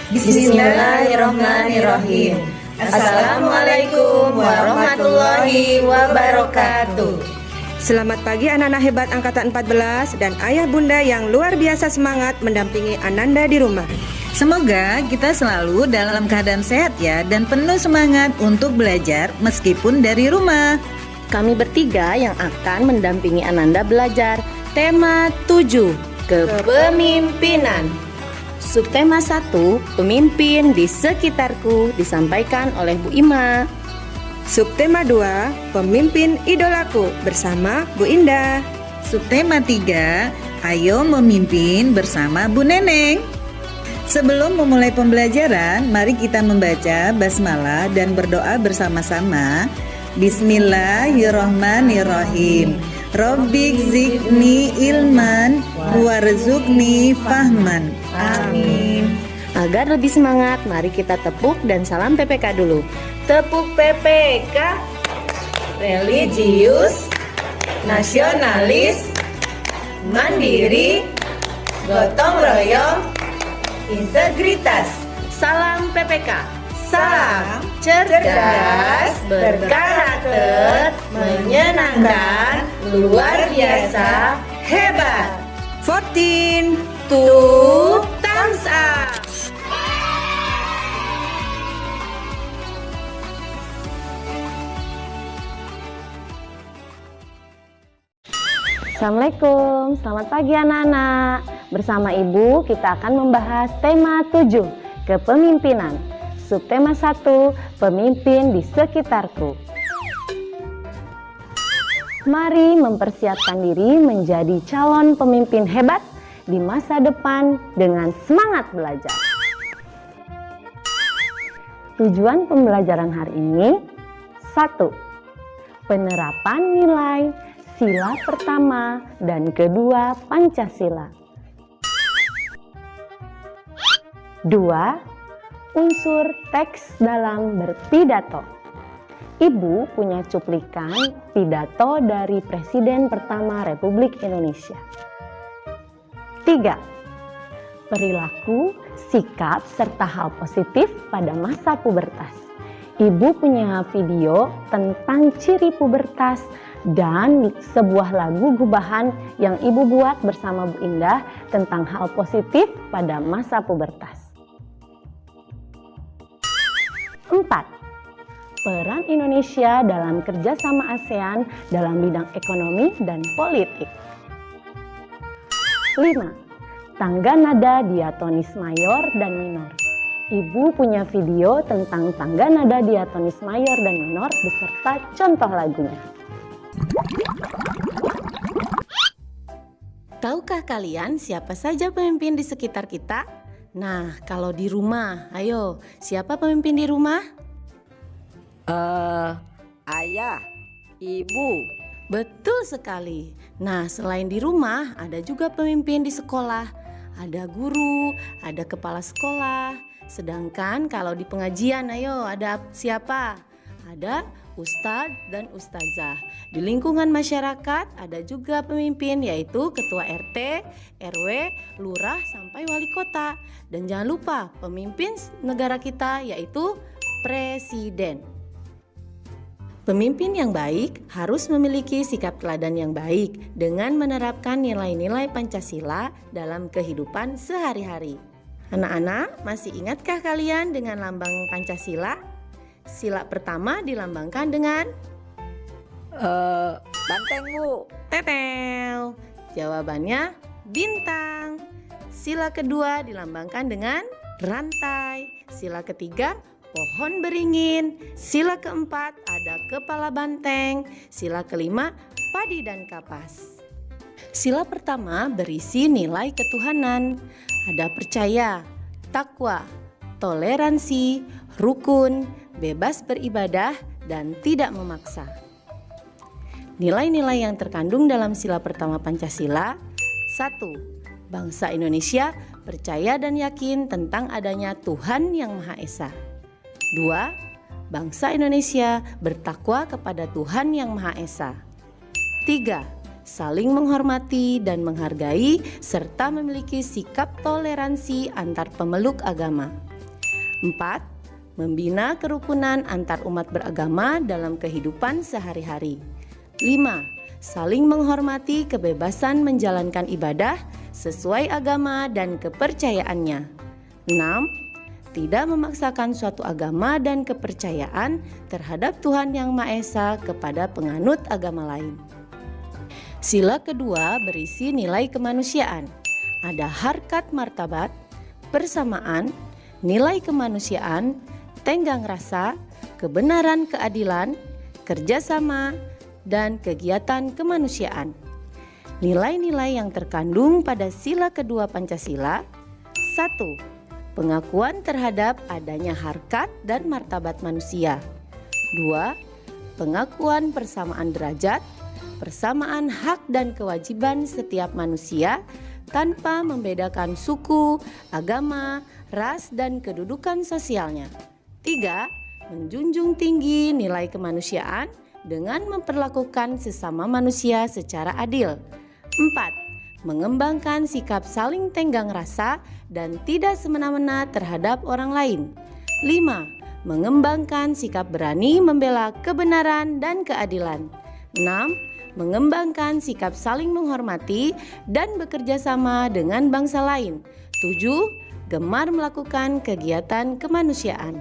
Bismillahirrahmanirrahim. Assalamualaikum warahmatullahi wabarakatuh. Selamat pagi anak-anak hebat angkatan 14 dan ayah bunda yang luar biasa semangat mendampingi Ananda di rumah. Semoga kita selalu dalam keadaan sehat ya dan penuh semangat untuk belajar meskipun dari rumah. Kami bertiga yang akan mendampingi Ananda belajar tema 7, kepemimpinan. Subtema 1, pemimpin di sekitarku, disampaikan oleh Bu Ima. Subtema 2, pemimpin idolaku, bersama Bu Indah. Subtema 3, ayo memimpin bersama Bu Neneng. Sebelum memulai pembelajaran, mari kita membaca basmalah dan berdoa bersama-sama. Bismillahirrahmanirrahim. Rabbik zidni ilman warzuqni fahman. Amin. Agar lebih semangat, mari kita tepuk dan salam PPK dulu. Tepuk PPK. Religius, nasionalis, mandiri, gotong royong, integritas. Salam PPK. Salam cerdas, berkarakter, menyenangkan, luar biasa, hebat. 14, 2 thumbs up. Assalamualaikum, selamat pagi anak-anak. Bersama Ibu kita akan membahas tema 7, kepemimpinan. Subtema 1, pemimpin di sekitarku. Mari mempersiapkan diri menjadi calon pemimpin hebat di masa depan dengan semangat belajar. Tujuan pembelajaran hari ini: 1. Penerapan nilai sila pertama dan kedua Pancasila. 2. Unsur teks dalam berpidato. Ibu punya cuplikan pidato dari Presiden pertama Republik Indonesia. 3. Perilaku, sikap, serta hal positif pada masa pubertas. Ibu punya video tentang ciri pubertas dan sebuah lagu gubahan yang Ibu buat bersama Bu Indah tentang hal positif pada masa pubertas. 4. Peran Indonesia dalam kerjasama ASEAN dalam bidang ekonomi dan politik. 5. Tangga nada diatonis mayor dan minor. Ibu punya video tentang tangga nada diatonis mayor dan minor beserta contoh lagunya. Tahukah kalian siapa saja pemimpin di sekitar kita? Nah, kalau di rumah, ayo, siapa pemimpin di rumah? Ayah, ibu. Betul sekali. Nah, selain di rumah, ada juga pemimpin di sekolah. Ada guru, ada kepala sekolah. Sedangkan kalau di pengajian, ayo, ada siapa? Ada ustadz dan ustazah. Di lingkungan masyarakat ada juga pemimpin, yaitu ketua RT, RW, lurah sampai wali kota. Dan jangan lupa pemimpin negara kita yaitu presiden. Pemimpin yang baik harus memiliki sikap teladan yang baik dengan menerapkan nilai-nilai Pancasila dalam kehidupan sehari-hari. Anak-anak, masih ingatkah kalian dengan lambang Pancasila? Sila pertama dilambangkan dengan Banteng, Bu. tetel. Jawabannya bintang. Sila kedua dilambangkan dengan rantai. Sila ketiga pohon beringin. Sila keempat ada kepala banteng. Sila kelima padi dan kapas. Sila pertama berisi nilai ketuhanan. Ada percaya, takwa, toleransi, rukun, bebas beribadah, dan tidak memaksa. Nilai-nilai yang terkandung dalam sila pertama Pancasila: 1. Bangsa Indonesia percaya dan yakin tentang adanya Tuhan Yang Maha Esa. 2. Bangsa Indonesia bertakwa kepada Tuhan Yang Maha Esa. 3. Saling menghormati dan menghargai serta memiliki sikap toleransi antar pemeluk agama. 4. Membina kerukunan antar umat beragama dalam kehidupan sehari-hari. 5. Saling menghormati kebebasan menjalankan ibadah sesuai agama dan kepercayaannya. 6. Tidak memaksakan suatu agama dan kepercayaan terhadap Tuhan Yang Maha Esa kepada penganut agama lain. Sila kedua berisi nilai kemanusiaan. Ada harkat martabat, persamaan, nilai kemanusiaan, tenggang rasa, kebenaran keadilan, kerjasama, dan kegiatan kemanusiaan. Nilai-nilai yang terkandung pada sila kedua Pancasila. 1. Pengakuan terhadap adanya harkat dan martabat manusia. 2. Pengakuan persamaan derajat, persamaan hak dan kewajiban setiap manusia tanpa membedakan suku, agama, ras, dan kedudukan sosialnya. 3. Menjunjung tinggi nilai kemanusiaan dengan memperlakukan sesama manusia secara adil. 4. Mengembangkan sikap saling tenggang rasa dan tidak semena-mena terhadap orang lain. 5. Mengembangkan sikap berani membela kebenaran dan keadilan. 6. Mengembangkan sikap saling menghormati dan bekerja sama dengan bangsa lain. 7. Gemar melakukan kegiatan kemanusiaan.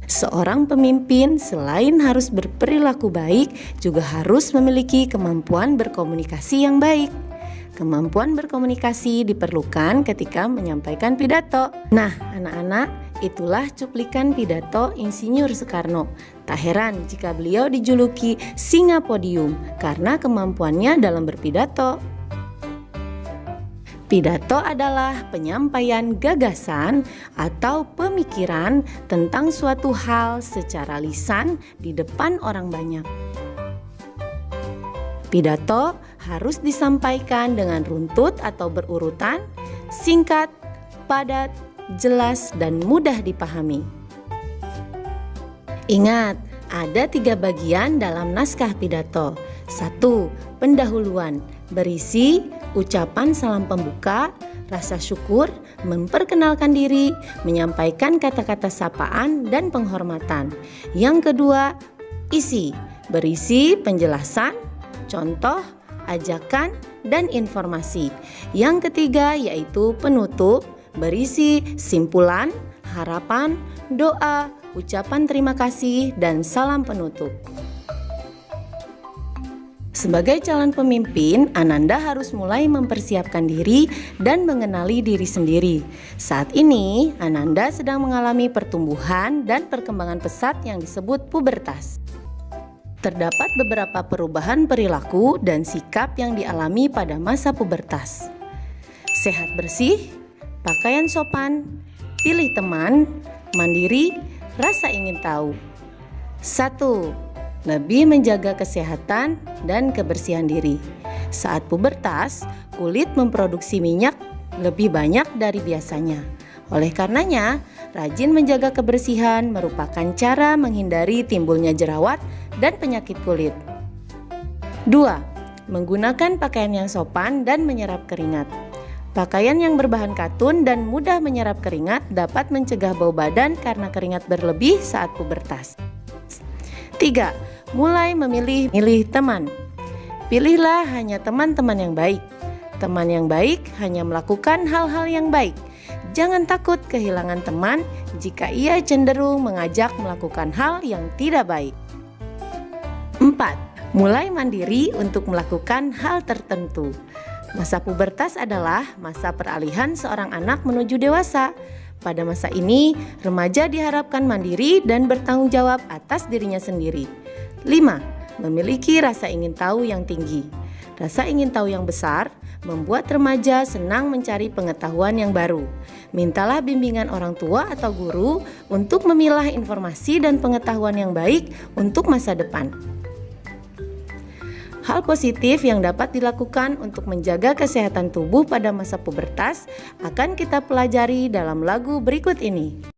Seorang pemimpin selain harus berperilaku baik, juga harus memiliki kemampuan berkomunikasi yang baik. Kemampuan berkomunikasi diperlukan ketika menyampaikan pidato. Nah, anak-anak, itulah cuplikan pidato Insinyur Soekarno. Tak heran jika beliau dijuluki singa podium karena kemampuannya dalam berpidato. Pidato adalah penyampaian gagasan atau pemikiran tentang suatu hal secara lisan di depan orang banyak. Pidato harus disampaikan dengan runtut atau berurutan, singkat, padat, jelas, dan mudah dipahami. Ingat, ada 3 bagian dalam naskah pidato. 1. Pendahuluan, berisi ucapan salam pembuka, rasa syukur, memperkenalkan diri, menyampaikan kata-kata sapaan dan penghormatan. Yang kedua, isi, berisi penjelasan, contoh, ajakan, dan informasi. Yang ketiga yaitu penutup, berisi simpulan, harapan, doa, ucapan terima kasih, dan salam penutup. Sebagai calon pemimpin, Ananda harus mulai mempersiapkan diri dan mengenali diri sendiri. Saat ini, Ananda sedang mengalami pertumbuhan dan perkembangan pesat yang disebut pubertas. Terdapat beberapa perubahan perilaku dan sikap yang dialami pada masa pubertas. Sehat bersih, pakaian sopan, pilih teman, mandiri, rasa ingin tahu. 1. Lebih menjaga kesehatan dan kebersihan diri. Saat pubertas, kulit memproduksi minyak lebih banyak dari biasanya. Oleh karenanya, rajin menjaga kebersihan merupakan cara menghindari timbulnya jerawat dan penyakit kulit. 2. Menggunakan pakaian yang sopan dan menyerap keringat. Pakaian yang berbahan katun dan mudah menyerap keringat dapat mencegah bau badan karena keringat berlebih saat pubertas. 3. Mulai memilih teman. Pilihlah hanya teman-teman yang baik. Teman yang baik hanya melakukan hal-hal yang baik. Jangan takut kehilangan teman jika ia cenderung mengajak melakukan hal yang tidak baik. 4. Mulai mandiri untuk melakukan hal tertentu. Masa pubertas adalah masa peralihan seorang anak menuju dewasa. Pada masa ini, remaja diharapkan mandiri dan bertanggung jawab atas dirinya sendiri. 5. Memiliki rasa ingin tahu yang tinggi. Rasa ingin tahu yang besar membuat remaja senang mencari pengetahuan yang baru. Mintalah bimbingan orang tua atau guru untuk memilah informasi dan pengetahuan yang baik untuk masa depan. Hal positif yang dapat dilakukan untuk menjaga kesehatan tubuh pada masa pubertas akan kita pelajari dalam lagu berikut ini.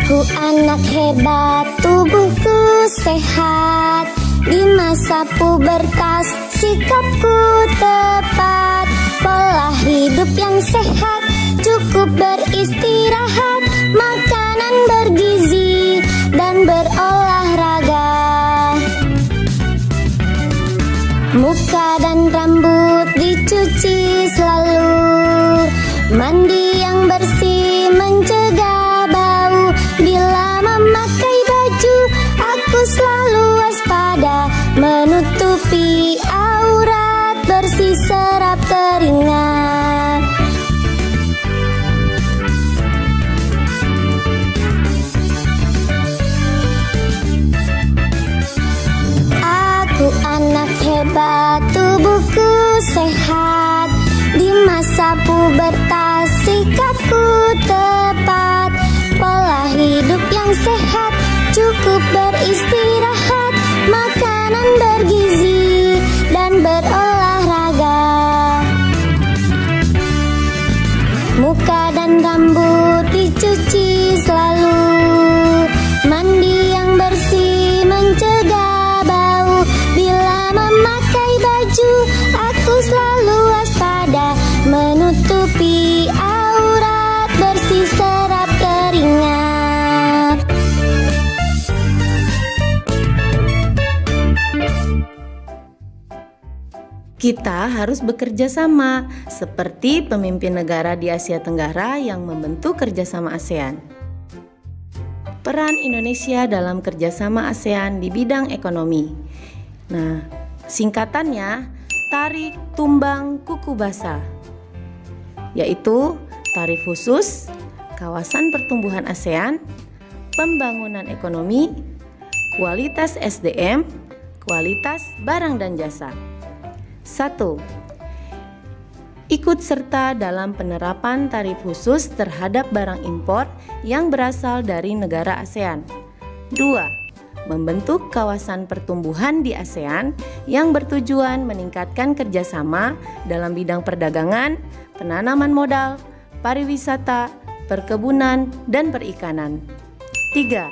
Aku Aku anak hebat, tubuhku sehat. Di masa pubertas, sikapku tepat. Pola hidup yang sehat, cukup beristirahat, makanan bergizi, dan berolahraga. Muka dan rambut dicuci selalu, mandi yang bersih mencegah bau. Bila memakai baju, aku selalu waspada, menutupi aurat, bersih serap keringat. Aku anak hebat, tubuhku sehat. Di masa pubertas, sikapku tepat. Pola hidup yang sehat, cukup beristirahat, makanan bergizi, dan berolahraga. Muka dan rambut dicuci selalu, mandi yang bersih mencegah bau. Bila memakai baju, aku selalu waspada, menutupi aurat, bersih serap keringat. Kita harus bekerja sama, seperti pemimpin negara di Asia Tenggara yang membentuk kerjasama ASEAN. Peran Indonesia dalam kerjasama ASEAN di bidang ekonomi. Nah, singkatannya Tarik Tumbang Kuku Basah, yaitu tarif khusus, kawasan pertumbuhan ASEAN, pembangunan ekonomi, kualitas SDM, kualitas barang dan jasa. 1. Ikut serta dalam penerapan tarif khusus terhadap barang impor yang berasal dari negara ASEAN. 2. Membentuk kawasan pertumbuhan di ASEAN yang bertujuan meningkatkan kerjasama dalam bidang perdagangan, penanaman modal, pariwisata, perkebunan, dan perikanan. 3.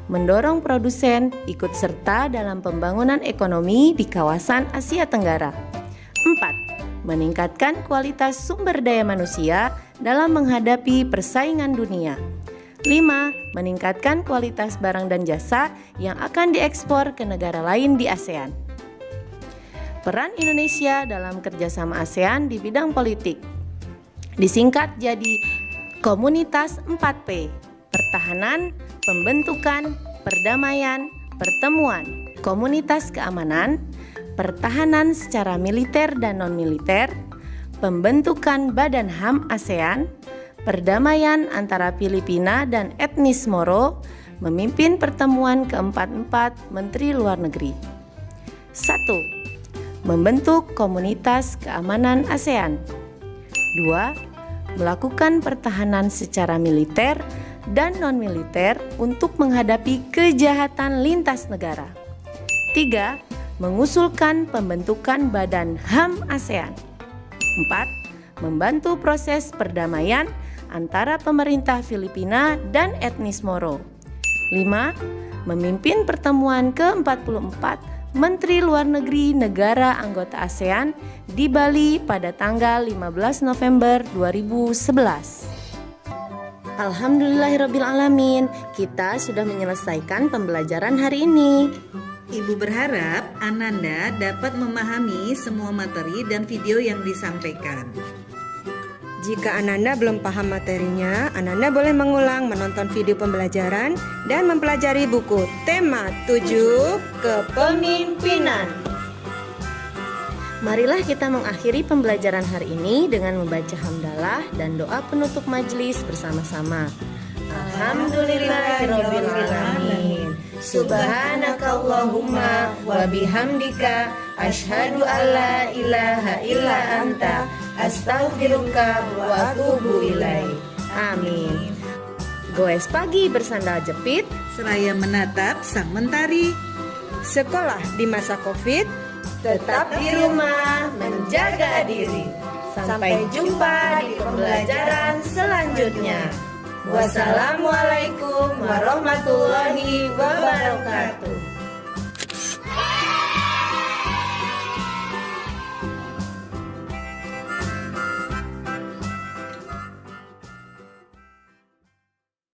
Mendorong produsen ikut serta dalam pembangunan ekonomi di kawasan Asia Tenggara. 4. Meningkatkan kualitas sumber daya manusia dalam menghadapi persaingan dunia. 5. Meningkatkan kualitas barang dan jasa yang akan diekspor ke negara lain di ASEAN. Peran Indonesia dalam kerjasama ASEAN di bidang politik disingkat jadi Komunitas 4P: Pertahanan, Pembentukan, Perdamaian, Pertemuan, Komunitas Keamanan, Pertahanan secara militer dan non-militer, Pembentukan Badan HAM ASEAN, Perdamaian antara Filipina dan etnis Moro, memimpin pertemuan keempat-empat Menteri Luar Negeri. 1. Membentuk Komunitas Keamanan ASEAN. 2. Melakukan pertahanan secara militer dan non-militer untuk menghadapi kejahatan lintas negara. 3. Mengusulkan pembentukan Badan HAM ASEAN. 4. Membantu proses perdamaian antara pemerintah Filipina dan etnis Moro. 5. Memimpin pertemuan ke-44 Menteri Luar Negeri negara anggota ASEAN di Bali pada tanggal 15 November 2011. Alhamdulillahirrabbilalamin, kita sudah menyelesaikan pembelajaran hari ini. Ibu berharap Ananda dapat memahami semua materi dan video yang disampaikan. Jika Ananda belum paham materinya, Ananda boleh mengulang menonton video pembelajaran dan mempelajari buku Tema 7 Kepemimpinan. Marilah kita mengakhiri pembelajaran hari ini dengan membaca hamdalah dan doa penutup majelis bersama-sama. Alhamdulillahirrabbilalamin. Subhanakallahumma wa bihamdika asyhadu alla ilaha illa anta astaghfiruka wa atubu ilaik. Amin. Goes pagi bersandal jepit, Seraya menatap sang mentari. Sekolah di masa Covid, tetap di rumah menjaga diri. Sampai jumpa di pembelajaran selanjutnya. Wassalamualaikum warahmatullahi wabarakatuh.